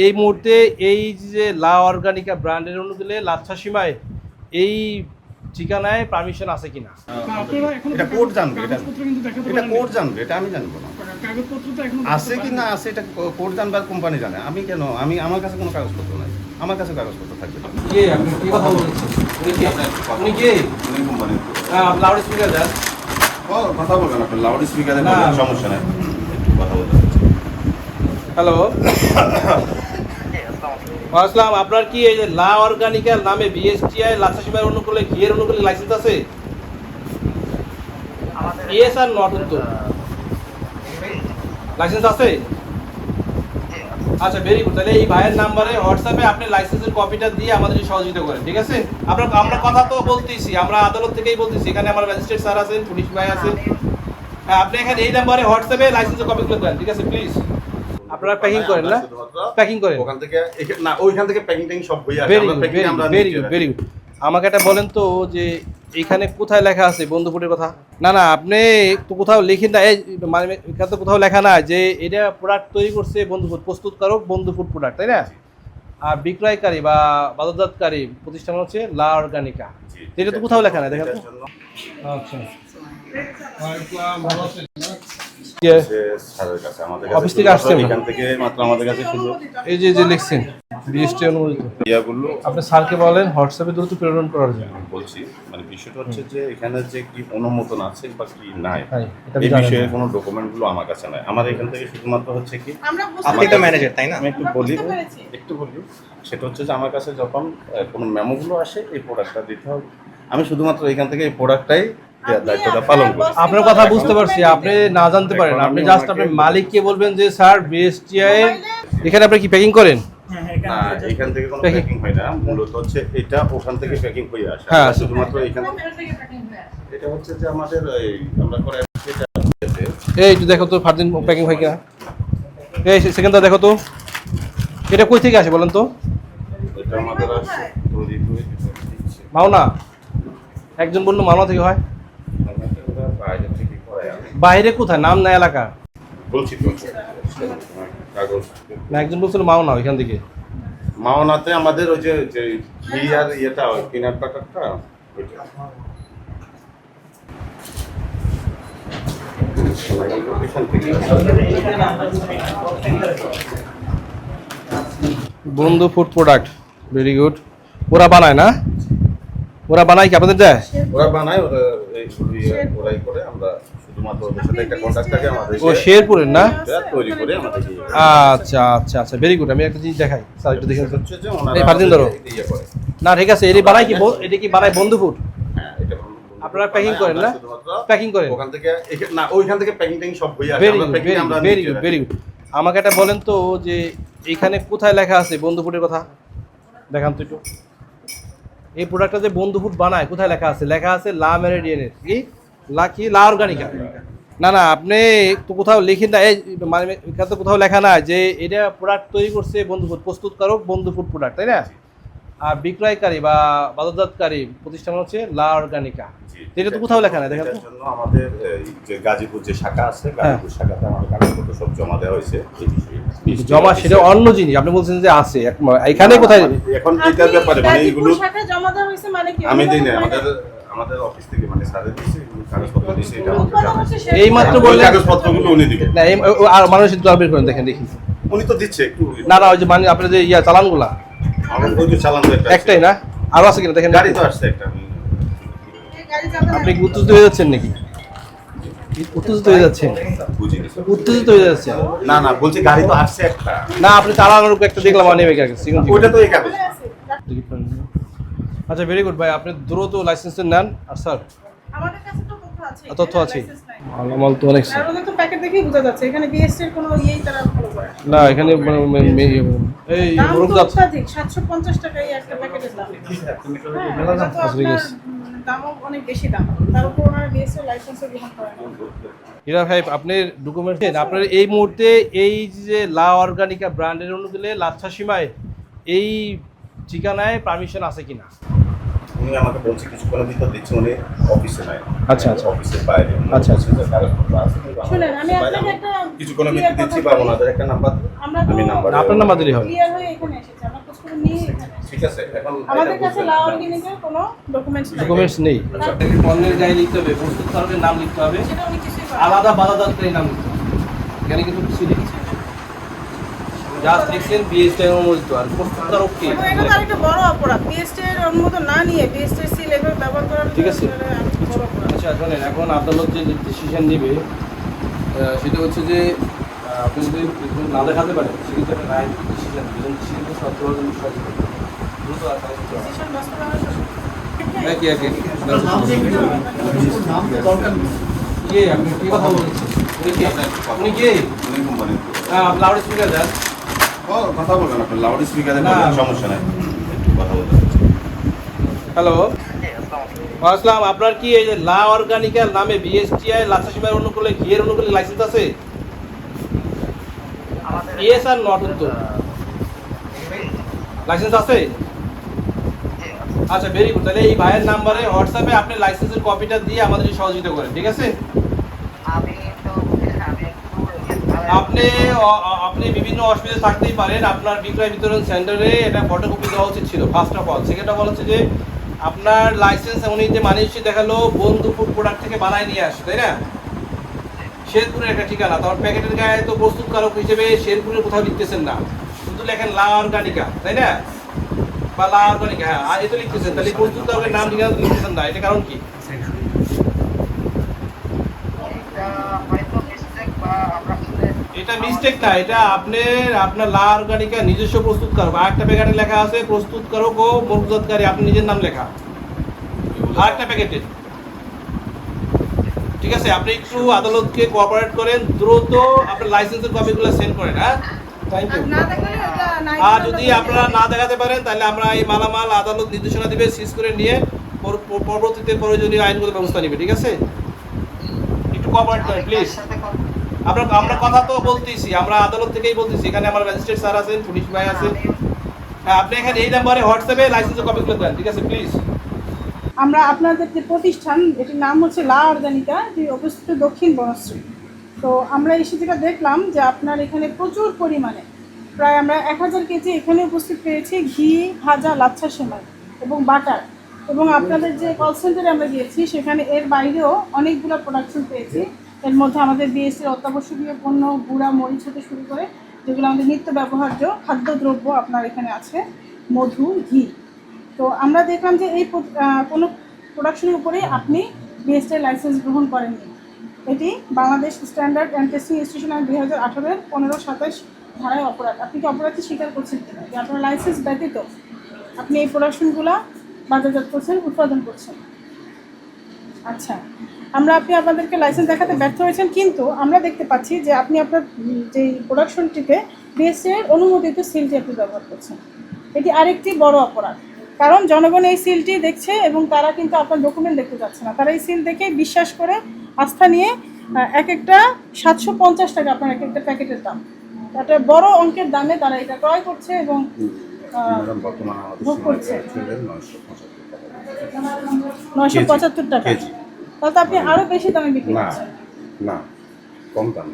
এই মুহূর্তে এই যে লা অর্গানিকা ব্র্যান্ডের অনুকূলে লাচ্ছা সীমায় এই ঠিকানায় পারমিশন আছে কিনা এটা কোর্ট জানবে, এটা কোর্ট জানবে, এটা আমি জানবো না। আছে কি না আছে এটা কোর্ট জানবে আর কোম্পানি জানে। আমি কেন আমার কাছে কোনো কাগজপত্র নাই, আমার কাছে কাগজপত্র থাকবে না। কে আপনি কি কথা বলছেন? আপনি কে কোম্পানি লাউড স্পিকার দেন। কথা বলবেন, আপনি লাউড স্পিকারে সমস্যা নাই, একটু কথা বলতে। হ্যালো আসসালাম, আপনার কি এই যে লা অর্গানিকার নামে বিএসটিআই লাচ্ছা সীমার অনুকূলে ঘিয়ের অনুকূলে লাইসেন্স আছে? ইয়েস আর নট উত্তর। লাইসেন্স আছে? আচ্ছা ভেরি গুড। তাহলে এই ভাইয়ের নাম্বারে হোয়াটসঅ্যাপে আপনি লাইসেন্সের কপিটা দিয়ে আমাদের সহযোগিতা করেন, ঠিক আছে? আমরা কথা তো বলতেইছি, আমরা আদালত থেকেই বলতেছি, এখানে আমার ম্যাজিস্ট্রেট স্যার আছেন, পুলিশ ভাই আছেন। হ্যাঁ, আপনি এখানে এই নাম্বারে হোয়াটসঅ্যাপে লাইসেন্সের কপিগুলো দেন, ঠিক আছে? প্লিজ আপনারা প্যাকিং করেন না? প্যাকিং করেন ওখান থেকে না, ওইখান থেকে প্যাকিং ট্যাকিং সব হয়ে আছে। Very good. আমাকে একটা বলেন তো যে এখানে কোথায় লেখা আছে বন্ধুপুরের কথা? না আপনি তো কোথাও লিখেন না, এই মানে এখানে তো কোথাও লেখা না যে এটা প্রোডাক্ট তৈরি করছে বন্ধুপুর, প্রস্তুতকারক বন্ধুপুর প্রোডাক্ট, তাই না? আর বিক্রয়কারী বা বাজারজাতকারী প্রতিষ্ঠান হচ্ছে লা অর্গানিকা। এটা তো কোথাও লেখা না, দেখেন তো। আচ্ছা অফিস থেকে আসছেন? এখান থেকে মাত্র আমাদের কাছে শুধু এই যে লিখছেন বিএসটি অনুমোদিত ইয়াগুলো, আপনি স্যারকে বলেন হোয়াটসঅ্যাপে দ্রুত প্রেরণ করার জন্য। বলছি মানে বিষয়টা হচ্ছে যে এখানে যে কি অনুমোদন আছে বা কি নাই, এই বিষয়ে কোনো ডকুমেন্টগুলো আমার কাছে নাই। আমার এখান থেকে শুধুমাত্র হচ্ছে কি, আপনি তো ম্যানেজার তাই না? আমি একটু বলি সেটা হচ্ছে যে আমার কাছে যখন কোনো মেমোগুলো আসে এই প্রোডাক্টটা দিতে হবে। আমি শুধুমাত্র এখান থেকে এই প্রোডাক্টটাই দায়িত্বটা পালন করি। আপনার কথা বুঝতে পারছি, আপনি না জানতে পারেন, আপনি জাস্ট আপনি মালিককে বলবেন যে স্যার বিএসটিআই এখানে আপনি কি প্যাকিং করেন? না, এখান থেকে কোনো প্যাকিং হয় না, মূলত হচ্ছে এটা ওখান থেকে প্যাকিং হয়ে আসে। হ্যাঁ, শুধুমাত্র এখান থেকে এটা হচ্ছে যে আমাদের আমরা করে এটা এই একটু দেখো তো ফার্দিন প্যাকিং হয় কিনা। এই সেকেন্ডটা দেখো তো, এটা কই থেকে আসে বলেন তো? এটা আমাদের আসে তৈরি করে দিচ্ছে মাওনা। একজন বললো মাওনা থেকে হয়, বাইরে থেকে করে। বাইরে কোথায়, নাম না এলাকা? বলছি তো কাগজ না, একজন বলছিল মাওনা ওইখান থেকে। মাওনাতে আমাদের ওই যে ঘি আর ইয়েটা পিনাট বাটারটা ওইটা। বন্ধু ফুড প্রোডাক্ট, ভেরি গুড। ওরা বানায় না? ওরা বানায় কি আপনাদের দেয়? ওরা বানায়, ওরাই করে। আমরা শুধুমাত্র ওদের সাথে একটা কন্ট্যাক্ট থাকে আমাদের। ও শেরপুরের না? তৈরি করে আমাদের। আচ্ছা ভেরি গুড। আমি একটা জিনিস দেখাই স্যার, একটু দেখেন। হচ্ছে যে ওনারা এই ফার্দিন ধরো ইয়ে করে না, ঠিক আছে। এটা বানায় কি, এটা কি বানায় বন্ধু ফুড? হ্যাঁ, এটা আপনারা প্যাকিং করেন না? প্যাকিং করেন ওখান থেকে না, ওইখান থেকে প্যাকিং ট্যাকিং সব হয়ে আসে। Very good. আমাকে একটা বলেন তো যে এখানে কোথায় লেখা আছে বন্ধু ফুডের কথা? দেখান তো একটু। এই প্রোডাক্টটা যে বন্ধু ফুড বানায় কোথায় লেখা আছে? লেখা আছে লা মেরিডিয়ানের কি লা অর্গানিকা। না আপনি তো কোথাও লিখেন না, এই মানে এখানে তো কোথাও লেখা না যে এটা প্রোডাক্ট তৈরি করছে বন্ধু ফুড, প্রস্তুতকারক বন্ধু ফুড প্রোডাক্ট, তাই না? আর বিক্রয়কারী বা বাজারজাতকারী প্রতিষ্ঠান হচ্ছে লা অর্গানিকা। এটা তো কোথাও লেখা না, দেখেন তো। আমাদের যে গাজীপুর যে শাখা আছে, গাজীপুর শাখাতে আমাদের কাগজপত্র সব জমা দেওয়া হয়েছে। জমা সেটা অন্য জিনিস, আপনি বলছেন যে আছে এখানে কোথায়? এখন এটার ব্যাপারে মানে এইগুলো জমা দেওয়া হয়েছে মানে কি? আমি দিই না, আমাদের অফিস থেকে মানে স্যারের দিছে কাগজপত্র দিছে। এটা আমাদের জানা। এই মাত্র বললেন কাগজপত্রগুলো উনি দিবেন না, আর মানুষ একটু বের করেন, দেখেন দেখি। উনি তো দিচ্ছে একটু। না ওই যে মানে আপনার যে চালানগুলা আমাদের ওই যে চালান একটাই না, আরো আছে কিনা দেখেন। গাড়ি তো আসছে একটা। আপনি কি উত্তেজিত হয়ে যাচ্ছেন নাকি? উত্তেজিত হয়ে যাচ্ছেন? উত্তেজিত হয়ে যাচ্ছেন? না বলছি গাড়ি তো আসছে একটা। না, আপনি চালানোর একটা দেখলাম অনেক ওইটা তো এই কাগজ। আচ্ছা ভেরি গুড ভাই, আপনি দ্রুত লাইসেন্স নেন। আর স্যার আমাদের কাছে তো তথ্য আছে, মালামাল তো অনেক। আর ওদের তো প্যাকেট দেখেই বোঝা যাচ্ছে এখানে বিএসটি এর কোনো ইয়েই তারা ফলো করে না। এখানে এই মুরগদাত 750 টাকায় একটা প্যাকেটের দাম। দামও অনেক বেশি দাম, তার উপর ওনারা বিএসটি লাইসেন্সও গ্রহণ করেন না। হীরা ভাই, আপনার ডকুমেন্ট আপনার এই মুহূর্তে এই যে লা অর্গানিকা ব্র্যান্ডের অনুকূলে লাচ্ছা সীমায় এই ঠিকানায় পারমিশন আছে কিনা? উনি আমাকে বলছে কিছুক্ষণের ভিতর দিচ্ছে, উনি অফিসে নাই। আচ্ছা, আচ্ছা। অফিসের বাইরে। আচ্ছা, আচ্ছা। অফিসের কাগজপত্র আছে, কিন্তু আমার শুনেন, আমি অফিসের বাইরে। আপনাকে একটা কিছুক্ষণের clear ভিতর দিচ্ছি, কথা বা বলি। ওনাদের একটা নাম্বার, আমরা তো আমি নাম্বার আপনার নাম্বার দিলেই হবে। ক্লিয়ার হয়ে এখানে এসেছি, আমরা খোঁজ করে নিয়ে এখানে এসেছি। ঠিক আছে, এখন আমাদের কাছে লা অর্গানিকের কোনো ডকুমেন্টস নাই। ডকুমেন্টস নেই। আপনাকে পণ্যের গায়ে লিখতে হবে, প্রস্তুতকারকের নাম লিখতে হবে, সেটা উনি কিছুই করেন না। আলাদা বাজারকারী নাম লিখতে হবে। এখানে কিন্তু কিছু লিখছে জাস্ট লিখছেন বিএসটি অনুমোদিত, আর প্রস্তুতকারক কি? কিন্তু এটা তো আরেকটা বড় অপরাধ। বিএসটি এর অনুমোদন না নিয়ে বিএসটি এর সিল এভাবে ব্যবহার করার ঠিক আছে। বড় অপরাধ। আচ্ছা শোনেন, এখন আদালত যে ডিসিশন নেবে সেটা হচ্ছে যে আপনি যদি না দেখাতে পারেন সেক্ষেত্রে একটা রায় ডিসিশন দিলেন, ডিসিশনটা সত্যভাবে বিশ্বাস করবেন। দ্রুত আসার চেষ্টা করবেন। ডিসিশন বাস্তবায়ন করুন। একই একই কে আপনি কি কথা বলছেন? উনি কে? উনি কোম্পানি লাউড স্পিকার দেন। কথা বলবেন, আপনার লাউড স্পিকারে না। সমস্যা নাই, একটু কথা বলতে। হ্যালো, আসসালাম। আপনার কি এই যে লা অর্গানিকাল নামে বিএসটিআই লাচ্ছাসীমার অনুকূলে ঘিয়ের অনুকূলে লাইসেন্স আছে? ইয়েস আর নট উত্তর। লাইসেন্স আছে? আচ্ছা, ভেরি গুড। তাহলে এই ভাইয়ের নাম্বারে হোয়াটসঅ্যাপে আপনি লাইসেন্সের কপিটা দিয়ে আমাদের সহযোগিতা করেন, ঠিক আছে? আপনি আপনি বিভিন্ন অসুবিধা থাকতেই পারেন। আপনার বিক্রয় বিতরণ সেন্টারে এটা ফটোকপি দেওয়া উচিত ছিল, first of all. Second of all হচ্ছে যে আপনার লাইসেন্স উনি যে মানুষই দেখালো বন্ধু ফুড প্রোডাক্ট থেকে বানায় নিয়ে আসে, তাই না? শেরপুরের একটা ঠিকানা, তারপর প্যাকেটের গায়ে তো প্রস্তুতকারক হিসেবে শেরপুরের কোথাও লিখতেছেন না, শুধু লেখেন লা অর্গানিকা, তাই না? বা লা অর্গানিকা, হ্যাঁ, আর এটা লিখতেছেন। তাহলে প্রস্তুতকারকের নাম ঠিকানা তো লিখতেছেন না, এটা কারণ কি? এটা মিস্টেক না, এটা আপনার লা অর্গানিকা নিজস্ব প্রস্তুতকারক। আরেকটা প্যাকেটে লেখা আছে প্রস্তুতকারক ও মজুতকারী, আপনি নিজের নাম লেখা আরেকটা প্যাকেটে। ঠিক আছে, আপনি একটু আদালতকে কোঅপারেট করেন, দ্রুত আপনার লাইসেন্সের কপিগুলো সেন্ড করেন। হ্যাঁ, থ্যাংক ইউ। আর না দেখালে এটা নাই। আর যদি আপনারা না দেখাতে পারেন তাহলে আমরা এই মালামাল আদালত নির্দেশনা দিবে, সিজ করে নিয়ে পরবর্তীতে প্রয়োজনীয় আইনগত ব্যবস্থা নেবে, ঠিক আছে? একটু কোঅপারেট করেন প্লিজ। আমরা কথা তো বলতেইছি, আমরা আদালত থেকেই বলতেছি, এখানে আমার ম্যাজিস্ট্রেট স্যার আছেন, পুলিশ ভাই আছে। হ্যাঁ, আপনি এখানে এই নাম্বারে হোয়াটসঅ্যাপে লাইসেন্সের কপিগুলো দেন, ঠিক আছে প্লিজ? আমরা আপনাদের যে প্রতিষ্ঠান, এটির নাম হচ্ছে লা অর্গানিকা, এটি অবস্থিত দক্ষিণ বনশ্রী। তো আমরা এসে যেটা দেখলাম যে আপনার এখানে প্রচুর পরিমাণে, প্রায় আমরা 1000 কেজি এখানে উপস্থিত পেয়েছি ঘি, ভাজা, লাচ্ছা সেমাই এবং বাটার। এবং আপনাদের যে কল সেন্টারে আমরা গিয়েছি সেখানে এর বাইরেও অনেকগুলো প্রোডাকশন পেয়েছি। এর মধ্যে আমাদের বিএসসির অত্যাবশ্যকীয় পণ্য, গুঁড়া মরিচ হতে শুরু করে যেগুলো আমাদের নিত্য ব্যবহার্য খাদ্যদ্রব্য আপনার এখানে আছে, মধু, ঘি। তো আমরা দেখলাম যে এই কোনো প্রোডাকশনের উপরে আপনি বিএসটি লাইসেন্স গ্রহণ করেননি। এটি Bangladesh standard and testing institution আইন 2018-এর 15-27 ধারায় অপরাধ। আপনি কি অপরাধটি স্বীকার করছেন কিনা যে আপনার লাইসেন্স ব্যতীত আপনি এই প্রোডাকশনগুলো বাজারজাত করছেন, উৎপাদন করছেন? আচ্ছা, আপনি আপনাদেরকে লাইসেন্স দেখাতে ব্যর্থ হয়েছেন, কিন্তু আমরা দেখতে পাচ্ছি যে আপনি আপনার যেই প্রোডাকশনটিতে বিএসটির অনুমোদিত সিলটি আপনি ব্যবহার করছেন। এটি আরেকটি বড় অপরাধ, কারণ জনগণ এই সিলটি দেখছে এবং তারা কিন্তু আপনার ডকুমেন্ট দেখতে যাচ্ছে না। তারা এই সিল দেখে বিশ্বাস করে আস্থা নিয়ে এক একটা 750 টাকা আপনার এক একটা প্যাকেটের দাম, একটা বড় অঙ্কের দামে তারা এটা ক্রয় করছে এবং বর্তমানে আমাদের ভোগ সময় করছে। 975 টাকা 975 টাকা। কেজি। তাহলে তো আপনি আরো বেশি দামে বিক্রি না করছেন। না, কম দাম,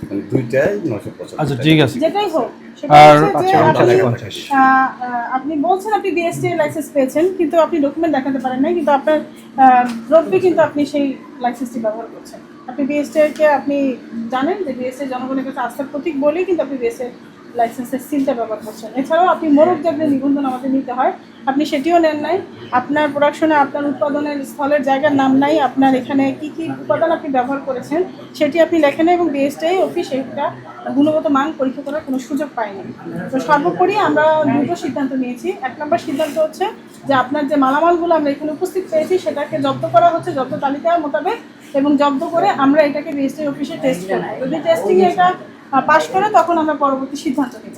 মানে দুইটাই 975। আচ্ছা, ঠিক আছে। যেটাই হোক, সেটা আর হচ্ছে যে আচ্ছা, আপনি 50। আপনি বলছেন আপনি বিএসটি লাইসেন্স পেয়েছেন, কিন্তু আপনি ডকুমেন্ট দেখাতে পারেন নাই, কিন্তু আপনার দ্রব্যে কিন্তু আপনি সেই লাইসেন্সটি ব্যবহার করছেন। আপনি বিএসটি-কে আপনি জানেন যে বিএসটি জনগণের কাছে আস্থার প্রতীক বলেই কিন্তু আপনি বিএসটি লাইসেন্সের সিলটা ব্যবহার করছেন। এছাড়াও আপনি মোড়ক জাতীয় নিবন্ধন আমাদের নিতে হয়, আপনি সেটিও নেন নাই। আপনার প্রোডাকশনে আপনার উৎপাদনের স্থলের জায়গার নাম নাই, আপনার এখানে কী কী উপাদান আপনি ব্যবহার করেছেন সেটি আপনি লেখেন এবং বিএসটি অফিস সেটা গুণগত মান পরীক্ষা করার কোনো সুযোগ পায়নি। তো সর্বোপরি আমরা দুটো সিদ্ধান্ত নিয়েছি। 1 নম্বর সিদ্ধান্ত হচ্ছে যে আপনার যে মালামালগুলো আমরা এখানে উপস্থিত পেয়েছি সেটাকে জব্দ করা হচ্ছে জব্দ তালিকা মোতাবেক, এবং জব্দ করে আমরা এটাকে বিএসটি অফিসে টেস্ট করব। যদি টেস্টিংয়ে এটা পাশ করে তখন আমরা পরবর্তী সিদ্ধান্ত নেব।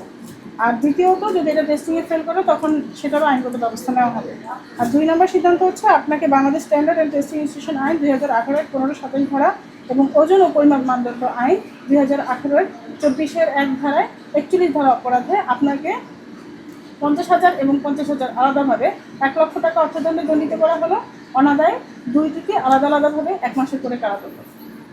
আর দ্বিতীয়ত যদি এটা টেস্টিংয়ে ফেল করে তখন সেটারও আইনগত ব্যবস্থা নেওয়া হবে। আর 2 নম্বর সিদ্ধান্ত হচ্ছে আপনাকে Bangladesh standard and testing institution আইন 2018-এর 15-27 ধারা এবং ওজন ও পরিমাপ মানদণ্ড আইন 2018-এর 24-এর 1 ধারায় 41 ধারা অপরাধে আপনাকে 50,000 এবং 50,000 আলাদাভাবে 1 লক্ষ টাকা অর্থদণ্ডে দণ্ডিত করা হলো। অনাদায়ে 2টিকে আলাদা আলাদাভাবে 1 মাসের করে কারাদণ্ড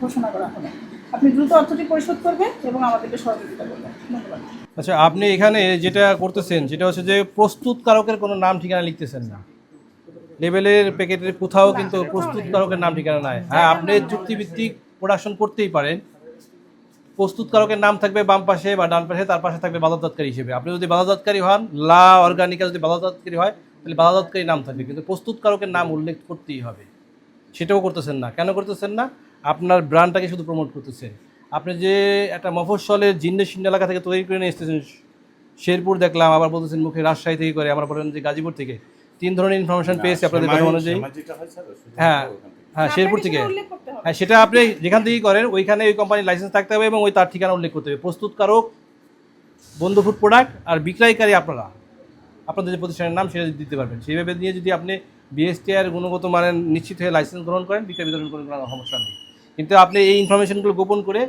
ঘোষণা করা হলো। আপনি দ্রুত অর্থটি পরিশোধ করবেন এবং আমাদেরকে সহযোগিতা করবেন। ধন্যবাদ। আচ্ছা, আপনি এখানে যেটা করতেছেন সেটা হচ্ছে যে প্রস্তুতকারকের কোনো নাম ঠিকানা লিখতেছেন না। লেবেলের প্যাকেটের কোথাও কিন্তু প্রস্তুতকারকের নাম ঠিকানা নাই। হ্যাঁ, আপনি চুক্তিভিত্তিক প্রোডাকশন করতেই পারেন, প্রস্তুতকারকের নাম থাকবে বাম পাশে বা ডান পাশে, তার পাশে থাকবে বাজারজাতকারী হিসেবে। আপনি যদি বাজারজাতকারী হন, লা অর্গানিকা যদি বাজারজাতকারী হয়, তাহলে বাজারজাতকারী নাম থাকবে, কিন্তু প্রস্তুতকারকের নাম উল্লেখ করতেই হবে। সেটাও করতেছেন না। কেন করতেছেন না? আপনার ব্র্যান্ডটাকে শুধু প্রমোট করতেছেন। আপনি যে একটা মফস্বলের জিন্দেশিন্ড এলাকা থেকে তৈরি করে নিয়ে এসেছেন, শেরপুর দেখলাম, আবার বলতেছেন মুখে রাজশাহী থেকে করে, আমরা বলেন যে গাজীপুর থেকে। 3 ধরনের ইনফরমেশন পেয়েছি আপনাদের কথা অনুযায়ী। হ্যাঁ হ্যাঁ, শেরপুর থেকে। উল্লেখ করতে হবে। হ্যাঁ, সেটা আপনি যেখান থেকেই করেন ওইখানে ওই কোম্পানির লাইসেন্স থাকতে হবে এবং ওই তার ঠিকানা উল্লেখ করতে হবে। প্রস্তুতকারক বন্ধু ফুড প্রোডাক্ট আর বিক্রয়কারী আপনাদের যে প্রতিষ্ঠানের নাম সেটা দিতে পারবেন। সেইভাবে নিয়ে যদি আপনি বিএসটিআর গুণগত মানের নিশ্চিত হয়ে লাইসেন্স গ্রহণ করেন, বিক্রয় বিতরণ করেন, কোনো সমস্যা নেই। কিন্তু আপনি এই ইনফরমেশনগুলো গোপন করে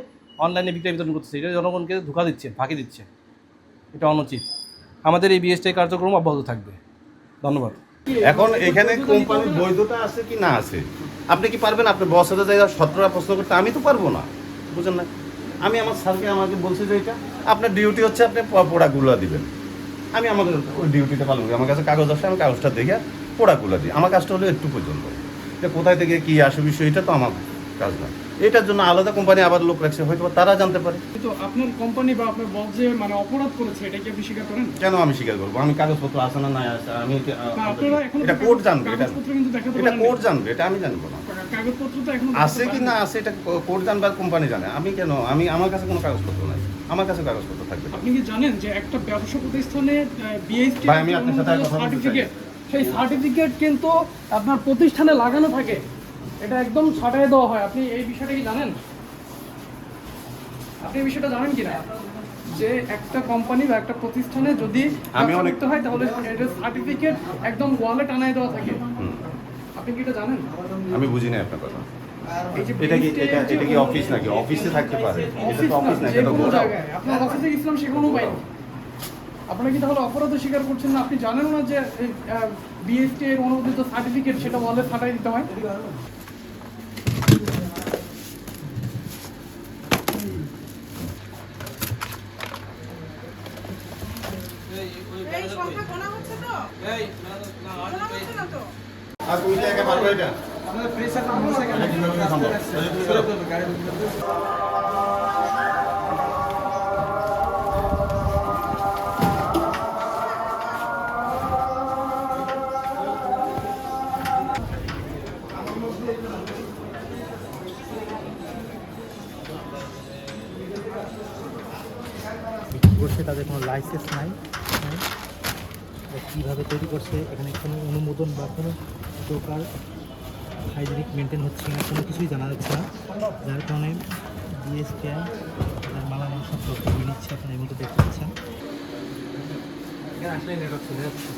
অনলাইনে বিক্রয় বিতরণ করতেছেন, এটা জনগণকে ধোঁকা দিচ্ছেন, ফাঁকি দিচ্ছেন। এটা অনুচিত। আমাদের এই বিএসটিআই কার্যক্রম অব্যাহত থাকবে। ধন্যবাদ। এখন এখানে কোম্পানির বৈধতা আছে কি না আছে, আপনি কি পারবেন? আপনি বসের জায়গায় 17টা প্রশ্ন করতে আমি তো পারবো না, বুঝেন না? আমি আমার স্যারকে আমাকে বলছি যে এটা আপনার ডিউটি হচ্ছে আপনি প্রোডাক্টগুলো দিবেন। আমি আমাদের ওই ডিউটিটা পালন করি। আমার কাছে কাগজ আসে, আমি কাগজটা দেখে প্রোডাক্টগুলো দিই। আমার কাজটা হলো একটু পর্যন্ত, যে কোথায় থেকে কী আসে বিষয়, এটা তো আমার কাজ না। এটার জন্য আলাদা কোম্পানি আবার লোক রাখছে, হয়তো তারা জানতে পারে। কিন্তু আপনার কোম্পানি বা আপনার বস যে মানে অপরাধ করেছে, এটা কি আপনি স্বীকার করেন? কেন আমি স্বীকার করবো? আমি কাগজপত্র আসে না নাই আসে, আমি না, আপনারা এখন এটা কোর্ট জানবে, এটা কাগজপত্র কিন্তু দেখাতে এটা পারেন কোর্ট জানবে, এটা আমি জানবো না। কাগজপত্র তো এখন আছে কি না আছে এটা কোর্ট জানবে আর কোম্পানি জানে। আমি কেন? আমার কাছে কোনো কাগজপত্র নাই, আমার কাছে কাগজপত্র থাকবে। আপনি কি জানেন যে একটা ব্যবসা প্রতিষ্ঠানে বিএসটি ভাই, আমি আপনার সাথে কথা বলতে চাই। সার্টিফিকেট, সেই সার্টিফিকেট কিন্তু আপনার প্রতিষ্ঠানে লাগানো থাকে, এটা একদম ছাঁটাই দেওয়া হয়। আপনি এই বিষয়টা কি জানেন? আপনি এই বিষয়টা জানেন কিনা যে একটা কোম্পানি বা একটা প্রতিষ্ঠানে যদি আমি ব্যবসা অনেক- করতে হয় তাহলে এটা সার্টিফিকেট একদম ওয়ালে টানায় দেওয়া থাকে। আপনি কি এটা জানেন? আমি বুঝি না আপনার কথা। এই যে এটা কি BST এটা এটা কি অফিস নাকি? অফিসে থাকতে পারে, এটা তো অফিস না, যে এটা তো কোনো গোডাউন। জায়গায় আপনার অফিসে গেছিলাম সেখানেও পাইনি। আপনারা কি তাহলে অপরাধ স্বীকার করছেন না? আপনি জানেন না যে বিএসটি এর অনুমোদিত সার্টিফিকেট সেটা ওয়ালে ছাটাই দিতে হয়? এই সংখ্যা গোনা হচ্ছে তো? গোনা হচ্ছে না তো? আর তুমি কি একা পারবে এটা? করছে তাদের কোনো লাইসেন্স নাই, হ্যাঁ? কীভাবে তৈরি করছে, এখানে কোনো অনুমোদন বা কোনো প্রকার হাইজেনিক মেনটেন হচ্ছে না, কোনো কিছুই জানা যাচ্ছে না। যার কারণে বিএসটিআই তাদের মালামাল সব তথ্য নিয়ে নিচ্ছে। আপনারা এর মধ্যে দেখতে পাচ্ছেন এখানে আসলে নেটওয়ার্ক চলে যাচ্ছে।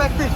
ব্যক্তি